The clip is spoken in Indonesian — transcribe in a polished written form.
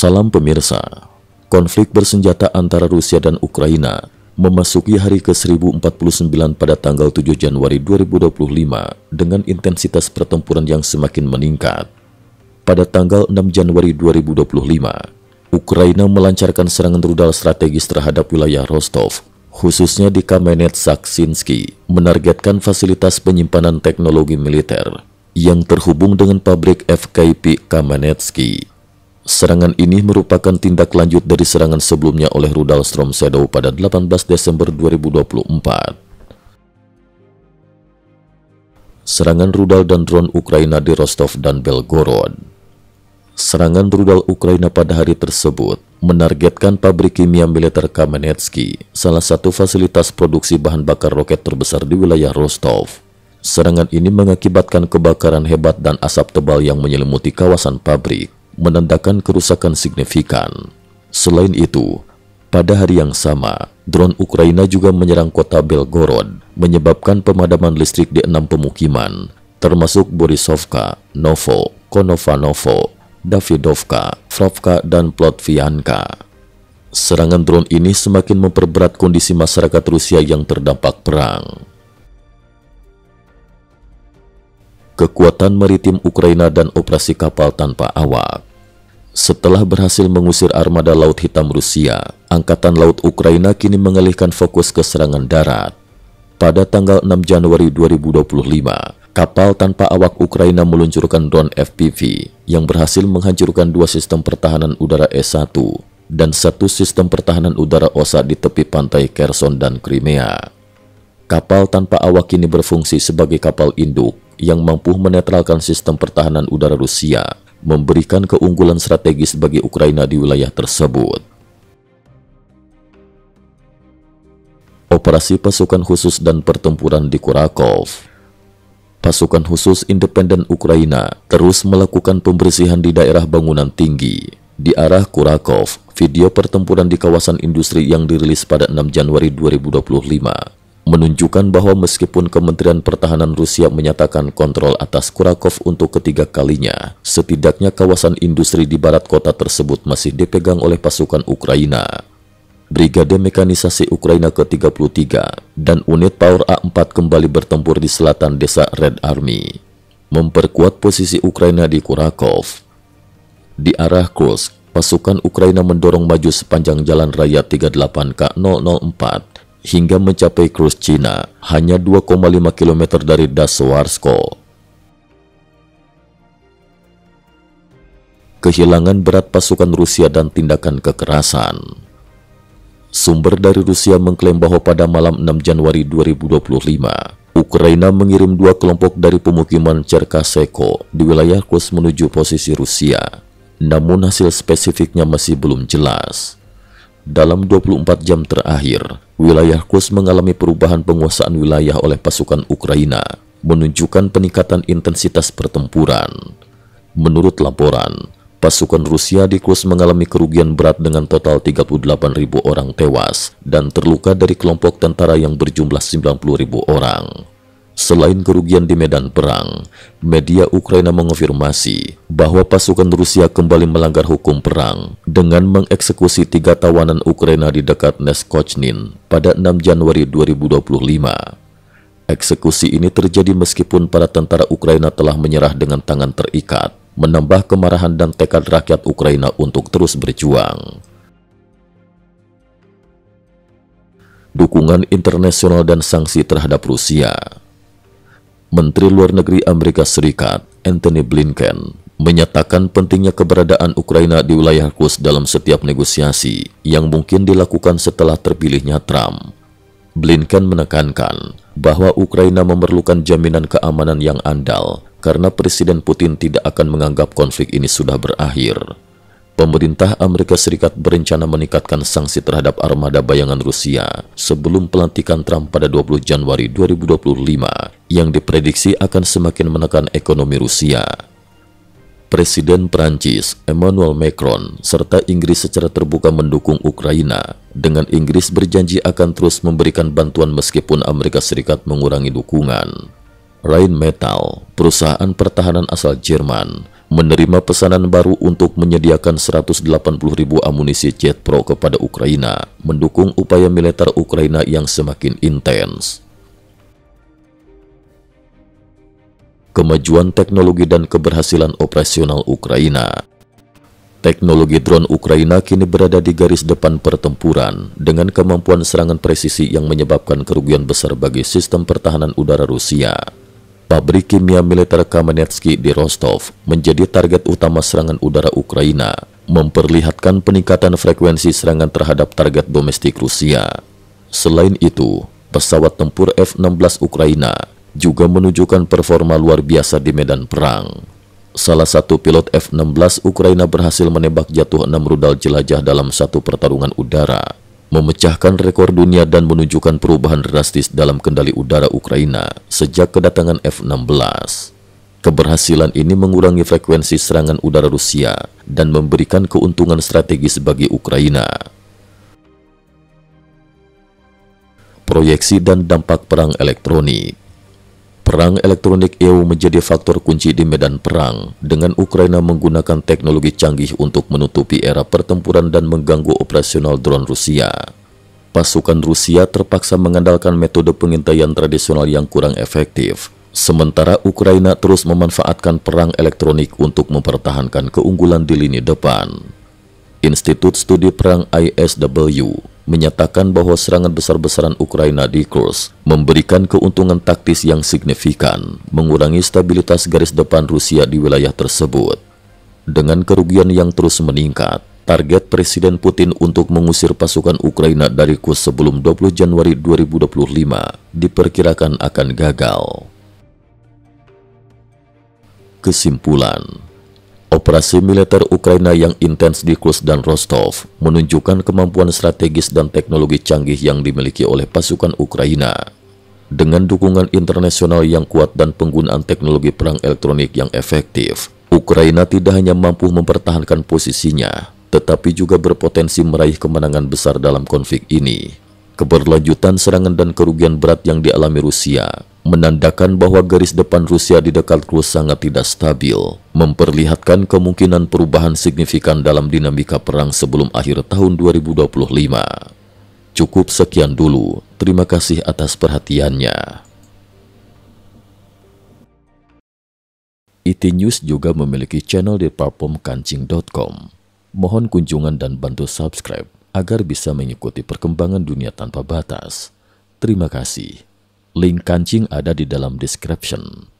Salam pemirsa, konflik bersenjata antara Rusia dan Ukraina memasuki hari ke-1049 pada tanggal 7 Januari 2025 dengan intensitas pertempuran yang semakin meningkat. Pada tanggal 6 Januari 2025, Ukraina melancarkan serangan rudal strategis terhadap wilayah Rostov, khususnya di Kamenets-Sakshinsky, menargetkan fasilitas penyimpanan teknologi militer yang terhubung dengan pabrik FKP Kamenetsky. Serangan ini merupakan tindak lanjut dari serangan sebelumnya oleh rudal Storm Shadow pada 18 Desember 2024. Serangan rudal dan drone Ukraina di Rostov dan Belgorod. Serangan rudal Ukraina pada hari tersebut menargetkan pabrik kimia militer Kamenetsky, salah satu fasilitas produksi bahan bakar roket terbesar di wilayah Rostov. Serangan ini mengakibatkan kebakaran hebat dan asap tebal yang menyelimuti kawasan pabrik, menandakan kerusakan signifikan. Selain itu, pada hari yang sama, drone Ukraina juga menyerang kota Belgorod, menyebabkan pemadaman listrik di 6 pemukiman, termasuk Borisovka, Novo, Konovanovo, Davidovka, Vrovka, dan Plotvianka. Serangan drone ini semakin memperberat kondisi masyarakat Rusia yang terdampak perang. Kekuatan maritim Ukraina dan operasi kapal tanpa awak. Setelah berhasil mengusir armada Laut Hitam Rusia, Angkatan Laut Ukraina kini mengalihkan fokus ke serangan darat. Pada tanggal 6 Januari 2025, kapal tanpa awak Ukraina meluncurkan drone FPV yang berhasil menghancurkan 2 sistem pertahanan udara S-1 dan 1 sistem pertahanan udara OSA di tepi pantai Kherson dan Crimea. Kapal tanpa awak ini berfungsi sebagai kapal induk yang mampu menetralkan sistem pertahanan udara Rusia, memberikan keunggulan strategis bagi Ukraina di wilayah tersebut. Operasi pasukan khusus dan pertempuran di Kurakov. Pasukan khusus independen Ukraina terus melakukan pembersihan di daerah bangunan tinggi di arah Kurakov. Video pertempuran di kawasan industri yang dirilis pada 6 Januari 2025 menunjukkan bahwa meskipun Kementerian Pertahanan Rusia menyatakan kontrol atas Kurakov untuk ketiga kalinya, setidaknya kawasan industri di barat kota tersebut masih dipegang oleh pasukan Ukraina. Brigade Mekanisasi Ukraina ke-33 dan unit Power A4 kembali bertempur di selatan desa Red Army, memperkuat posisi Ukraina di Kurakov. Di arah Kursk, pasukan Ukraina mendorong maju sepanjang jalan raya 38K004 hingga mencapai Kursk, Cina, hanya 2,5 km dari Dasowarsko. Kehilangan berat pasukan Rusia dan tindakan kekerasan. Sumber dari Rusia mengklaim bahwa pada malam 6 Januari 2025, Ukraina mengirim 2 kelompok dari pemukiman Cherkaseko di wilayah Kursk menuju posisi Rusia. Namun hasil spesifiknya masih belum jelas. Dalam 24 jam terakhir, wilayah Kursk mengalami perubahan penguasaan wilayah oleh pasukan Ukraina, menunjukkan peningkatan intensitas pertempuran. Menurut laporan, pasukan Rusia di Kursk mengalami kerugian berat dengan total 38.000 orang tewas dan terluka dari kelompok tentara yang berjumlah 90.000 orang. Selain kerugian di medan perang, media Ukraina mengonfirmasi bahwa pasukan Rusia kembali melanggar hukum perang dengan mengeksekusi 3 tawanan Ukraina di dekat Neskochnin pada 6 Januari 2025. Eksekusi ini terjadi meskipun para tentara Ukraina telah menyerah dengan tangan terikat, menambah kemarahan dan tekad rakyat Ukraina untuk terus berjuang. Dukungan internasional dan sanksi terhadap Rusia. Menteri Luar Negeri Amerika Serikat, Antony Blinken, menyatakan pentingnya keberadaan Ukraina di wilayah Kursk dalam setiap negosiasi yang mungkin dilakukan setelah terpilihnya Trump. Blinken menekankan bahwa Ukraina memerlukan jaminan keamanan yang andal karena Presiden Putin tidak akan menganggap konflik ini sudah berakhir. Pemerintah Amerika Serikat berencana meningkatkan sanksi terhadap armada bayangan Rusia sebelum pelantikan Trump pada 20 Januari 2025 yang diprediksi akan semakin menekan ekonomi Rusia. Presiden Prancis Emmanuel Macron serta Inggris secara terbuka mendukung Ukraina, dengan Inggris berjanji akan terus memberikan bantuan meskipun Amerika Serikat mengurangi dukungan. Rheinmetall, perusahaan pertahanan asal Jerman, menerima pesanan baru untuk menyediakan 180.000 amunisi jet pro kepada Ukraina, mendukung upaya militer Ukraina yang semakin intens. Kemajuan teknologi dan keberhasilan operasional Ukraina. Teknologi drone Ukraina kini berada di garis depan pertempuran dengan kemampuan serangan presisi yang menyebabkan kerugian besar bagi sistem pertahanan udara Rusia. Pabrik kimia militer Kamenetsky di Rostov menjadi target utama serangan udara Ukraina, memperlihatkan peningkatan frekuensi serangan terhadap target domestik Rusia. Selain itu, pesawat tempur F-16 Ukraina juga menunjukkan performa luar biasa di medan perang. Salah satu pilot F-16 Ukraina berhasil menembak jatuh 6 rudal jelajah dalam satu pertarungan udara, memecahkan rekor dunia dan menunjukkan perubahan drastis dalam kendali udara Ukraina sejak kedatangan F-16. Keberhasilan ini mengurangi frekuensi serangan udara Rusia dan memberikan keuntungan strategis bagi Ukraina. Proyeksi dan dampak perang elektronik. Perang elektronik EU menjadi faktor kunci di medan perang, dengan Ukraina menggunakan teknologi canggih untuk menutupi era pertempuran dan mengganggu operasional drone Rusia. Pasukan Rusia terpaksa mengandalkan metode pengintaian tradisional yang kurang efektif, sementara Ukraina terus memanfaatkan perang elektronik untuk mempertahankan keunggulan di lini depan. Institut Studi Perang ISW menyatakan bahwa serangan besar-besaran Ukraina di Kursk memberikan keuntungan taktis yang signifikan, mengurangi stabilitas garis depan Rusia di wilayah tersebut. Dengan kerugian yang terus meningkat, target Presiden Putin untuk mengusir pasukan Ukraina dari Kursk sebelum 20 Januari 2025 diperkirakan akan gagal. Kesimpulan: operasi militer Ukraina yang intens di Kursk dan Rostov menunjukkan kemampuan strategis dan teknologi canggih yang dimiliki oleh pasukan Ukraina. Dengan dukungan internasional yang kuat dan penggunaan teknologi perang elektronik yang efektif, Ukraina tidak hanya mampu mempertahankan posisinya, tetapi juga berpotensi meraih kemenangan besar dalam konflik ini. Keberlanjutan serangan dan kerugian berat yang dialami Rusia menandakan bahwa garis depan Rusia di dekat Kursk sangat tidak stabil, memperlihatkan kemungkinan perubahan signifikan dalam dinamika perang sebelum akhir tahun 2025. Cukup sekian dulu, terima kasih atas perhatiannya. IT News juga memiliki channel di platform kancing.com. Mohon kunjungan dan bantu subscribe agar bisa mengikuti perkembangan dunia tanpa batas. Terima kasih. Link kancing ada di dalam description.